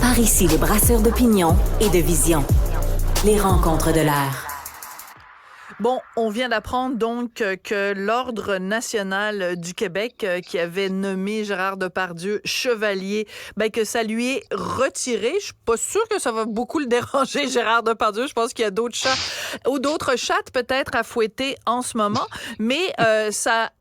Par ici, les brasseurs d'opinion et de vision. Les rencontres de l'air. Bon, on vient d'apprendre donc que l'Ordre national du Québec, qui avait nommé Gérard Depardieu chevalier, que ça lui est retiré. Je suis pas sûre que ça va beaucoup le déranger, Gérard Depardieu. Je pense qu'il y a d'autres chats ou d'autres chattes peut-être à fouetter en ce moment. Mais ça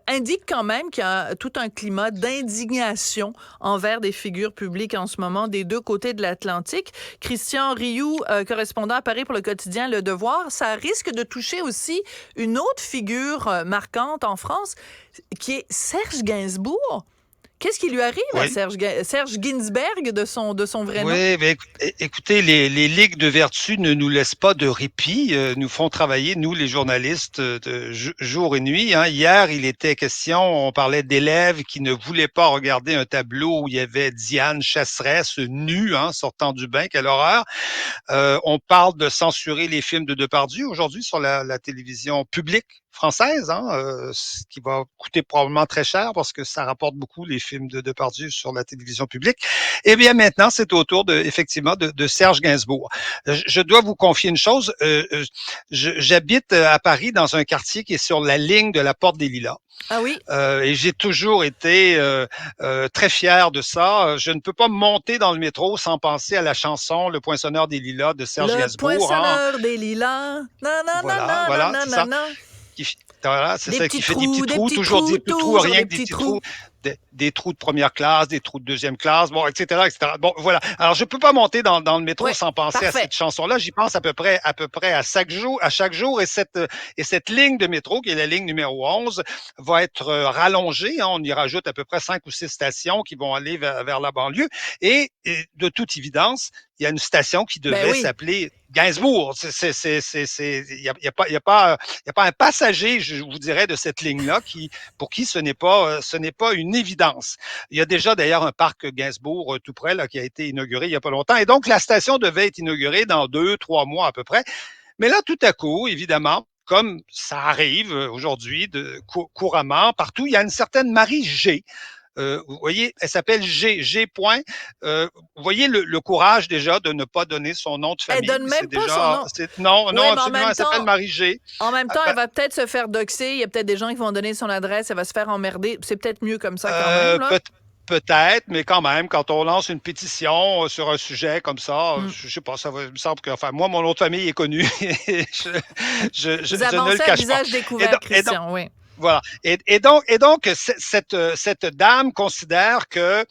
indique quand même qu'il y a tout un climat d'indignation envers des figures publiques en ce moment des deux côtés de l'Atlantique. Christian Rioux, correspondant à Paris pour le quotidien Le Devoir, ça risque de toucher aussi une autre figure marquante en France, qui est Serge Gainsbourg. Qu'est-ce qui lui arrive à Serge Ginsberg de son vrai nom? Oui, mais écoutez, les ligues de vertu ne nous laissent pas de répit, nous font travailler, nous, les journalistes, jour et nuit. Hein. Hier, il était question, on parlait d'élèves qui ne voulaient pas regarder un tableau où il y avait Diane Chasseresse nue, sortant du bain, quelle horreur. On parle de censurer les films de Depardieu aujourd'hui sur la télévision publique française, ce qui va coûter probablement très cher parce que ça rapporte beaucoup les films de Depardieu sur la télévision publique. Eh bien, maintenant, c'est au tour effectivement de Serge Gainsbourg. Je dois vous confier une chose. J'habite à Paris dans un quartier qui est sur la ligne de la Porte des Lilas. Ah oui? Et j'ai toujours été très fier de ça. Je ne peux pas monter dans le métro sans penser à la chanson Le Poinçonneur des Lilas de Serge Gainsbourg. Le Poinçonneur des Lilas. Voilà, c'est ça, qui fait des petits trous, toujours des petits trous, rien que des petits trous. Des trous de première classe, des trous de deuxième classe, bon, etc., etc. Bon, voilà. Alors, je peux pas monter dans le métro sans penser à cette chanson-là. J'y pense à peu près à chaque jour. Et cette ligne de métro, qui est la ligne numéro 11, va être rallongée. On y rajoute à peu près 5 ou 6 stations qui vont aller vers la banlieue. Et de toute évidence, il y a une station qui devait s'appeler Gainsbourg. Il y a pas un passager, je vous dirais, de cette ligne-là pour qui ce n'est pas une évidence. Il y a déjà d'ailleurs un parc Gainsbourg tout près là qui a été inauguré il y a pas longtemps, et donc la station devait être inaugurée dans 2-3 mois à peu près. Mais là, tout à coup, évidemment, comme ça arrive aujourd'hui couramment partout, il y a une certaine Marie G. Vous voyez, elle s'appelle G. Vous voyez le courage déjà de ne pas donner son nom de famille. Elle donne même pas son nom. Non, absolument, elle s'appelle Marie G. En même temps, elle va peut-être se faire doxer. Il y a peut-être des gens qui vont donner son adresse. Elle va se faire emmerder. C'est peut-être mieux comme ça quand même. Là. Peut-être, mais quand même, quand on lance une pétition sur un sujet comme ça, je sais pas, il me semble que, moi, mon nom de famille est connu. je ne le cache pas. Visage découvert, Christian, oui. Voilà. Et donc, cette dame considère que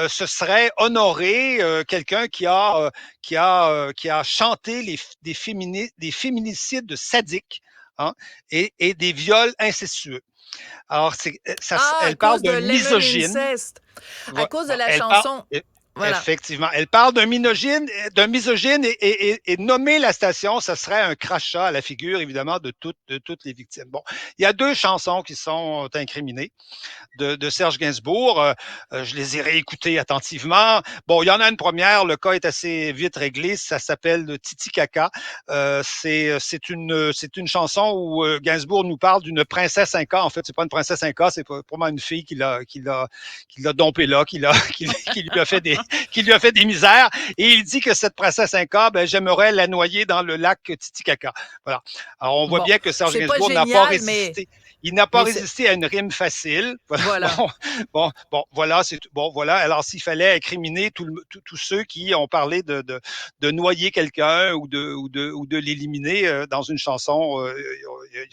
ce serait honorer quelqu'un qui a chanté des féminicides sadiques, et des viols incestueux. Alors, elle parle d'un misogyne. À cause de la chanson. Voilà. Effectivement. Elle parle d'un misogyne et nommer la station, ce serait un crachat à la figure, évidemment, de toutes les victimes. Bon, il y a 2 chansons qui sont incriminées de Serge Gainsbourg. Je les ai réécoutées attentivement. Bon, il y en a une première, le cas est assez vite réglé, ça s'appelle Titi Caca. C'est une chanson où Gainsbourg nous parle d'une princesse inca. En fait, c'est pas une princesse inca, c'est probablement une fille qui l'a dompé là, qui lui a fait des misères, et il dit que cette princesse inca, j'aimerais la noyer dans le lac Titicaca. Voilà. Alors, on voit bien que Serge Gainsbourg n'a pas résisté. Il n'a pas résisté à une rime facile. Voilà. Bon, voilà, voilà. Alors, s'il fallait incriminer tous ceux qui ont parlé de noyer quelqu'un ou de l'éliminer dans une chanson, il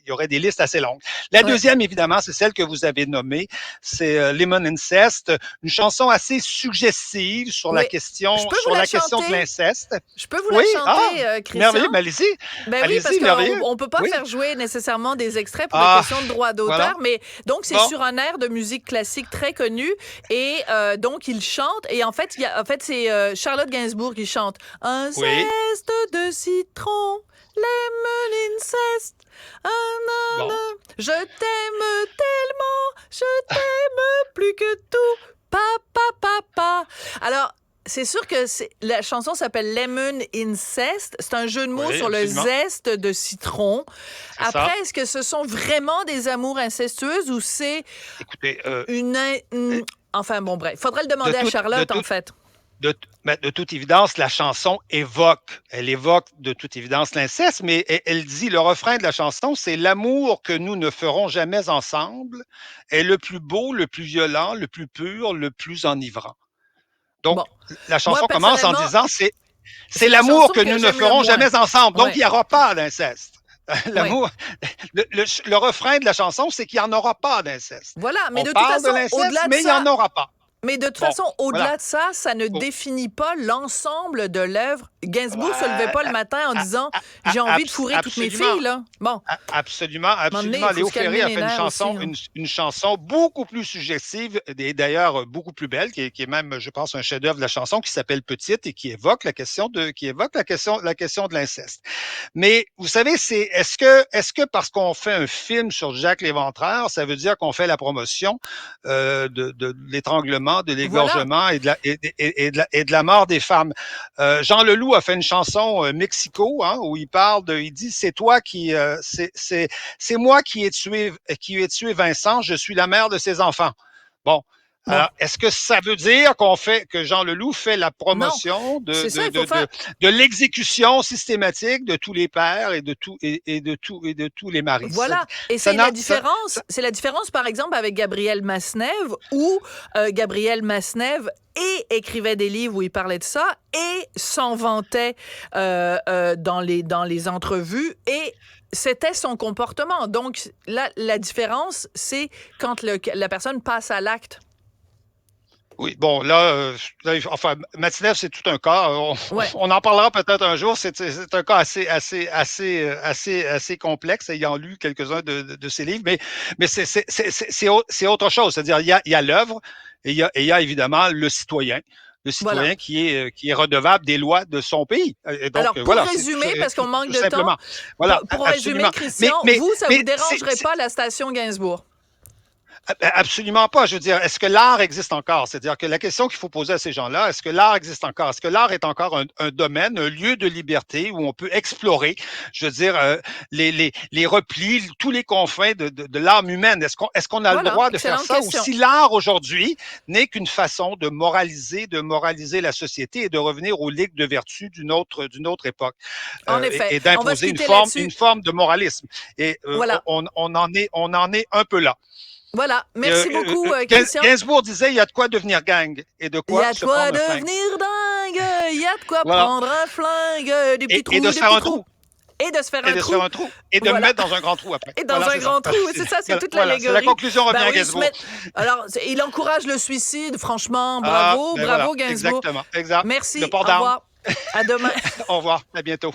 y aurait des listes assez longues. La deuxième, évidemment, c'est celle que vous avez nommée. C'est Lemon Incest, une chanson assez suggestive sur la question de l'inceste. Je peux vous la chanter, Christian? Merveilleux, mais allez-y. Oui, parce qu'on ne peut pas faire jouer nécessairement des extraits pour des questions de droit d'auteur, voilà. Mais donc c'est sur un air de musique classique très connu, et donc il chante, et en fait c'est Charlotte Gainsbourg qui chante un zeste de citron, lemon incest. Je t'aime tellement, je t'aime plus que tout, papa. Alors, c'est sûr que la chanson s'appelle Lemon Incest. C'est un jeu de mots sur le zeste de citron. Après, est-ce que ce sont vraiment des amours incestueuses ou c'est Écoutez, enfin bon, bref. Faudrait le demander à Charlotte, en fait. de toute évidence, la chanson elle évoque de toute évidence l'inceste, mais elle dit, le refrain de la chanson, c'est l'amour que nous ne ferons jamais ensemble est le plus beau, le plus violent, le plus pur, le plus enivrant. Donc, Bon. la chanson Moi, commence en personnellement, disant, c'est l'amour que nous ne ferons jamais ensemble. Donc, Ouais. il n'y aura pas d'inceste. L'amour, Ouais. le refrain de la chanson, c'est qu'il n'y en aura pas d'inceste. Voilà, mais On de toute parle façon, de l'inceste, au-delà de mais il n'y ça, en aura pas. mais de toute Bon, façon, au-delà voilà. de ça, ça ne définit pas l'ensemble de l'œuvre. Gainsbourg se levait pas le matin en disant « J'ai envie de fourrer toutes mes filles », là. Bon. Absolument. Donné, Léo Ferré a fait une chanson, aussi, hein. une chanson beaucoup plus suggestive et d'ailleurs beaucoup plus belle, qui est même, je pense, un chef-d'œuvre de la chanson qui s'appelle Petite et qui évoque la question de l'inceste. Mais vous savez, est-ce que parce qu'on fait un film sur Jacques Léventreur, ça veut dire qu'on fait la promotion de l'étranglement, de l'égorgement et de la mort des femmes? Jean Leloup a fait une chanson Mexico, hein, où il dit c'est toi c'est moi qui ai tué Vincent, je suis la mère de ses enfants. Bon. Alors, est-ce que ça veut dire que Jean Leloup fait la promotion de l'exécution systématique de tous les pères et de tous les maris? Voilà. Et c'est la différence. C'est la différence, par exemple, avec Gabriel Masnev, où Gabriel Masnev écrivait des livres où il parlait de ça et s'en vantait dans les entrevues et c'était son comportement. Donc, la différence, c'est quand la personne passe à l'acte. Oui, bon, là, enfin, Masnev, c'est tout un cas. On en parlera peut-être un jour. C'est un cas assez complexe, ayant lu quelques-uns de ses livres. Mais c'est autre chose. C'est-à-dire, il y a l'œuvre et il y a évidemment le citoyen. Le citoyen voilà. qui est redevable des lois de son pays. Et donc, alors, pour résumer, parce qu'on manque de temps, voilà, pour résumer, Christian, ça vous dérangerait pas la station Gainsbourg? Absolument pas. Je veux dire, est-ce que l'art existe encore? C'est-à-dire que la question qu'il faut poser à ces gens-là, est-ce que l'art existe encore? Est-ce que l'art est encore un domaine, un lieu de liberté où on peut explorer, je veux dire, les replis, tous les confins de l'âme humaine? Est-ce qu'on a le droit de faire ça? Question. Ou si l'art aujourd'hui n'est qu'une façon de moraliser la société et de revenir aux ligues de vertu d'une autre époque. En effet. Et d'imposer une forme de moralisme. Et voilà. on en est un peu là. Voilà, merci beaucoup, Christian. Gainsbourg disait, il y a de quoi devenir gang. Et de quoi il y a de quoi devenir dingue, il y a de quoi prendre un flingue, des petits trous, et de se faire un trou. Et de se faire un trou. Et de me mettre dans un grand trou après. Et dans un grand trou, c'est ça, c'est toute l'allégorie. C'est la conclusion revient à Gainsbourg. Alors, il encourage le suicide, franchement, bravo, bravo Gainsbourg. Exactement, exact. Merci, au revoir. À demain. Au revoir, à bientôt.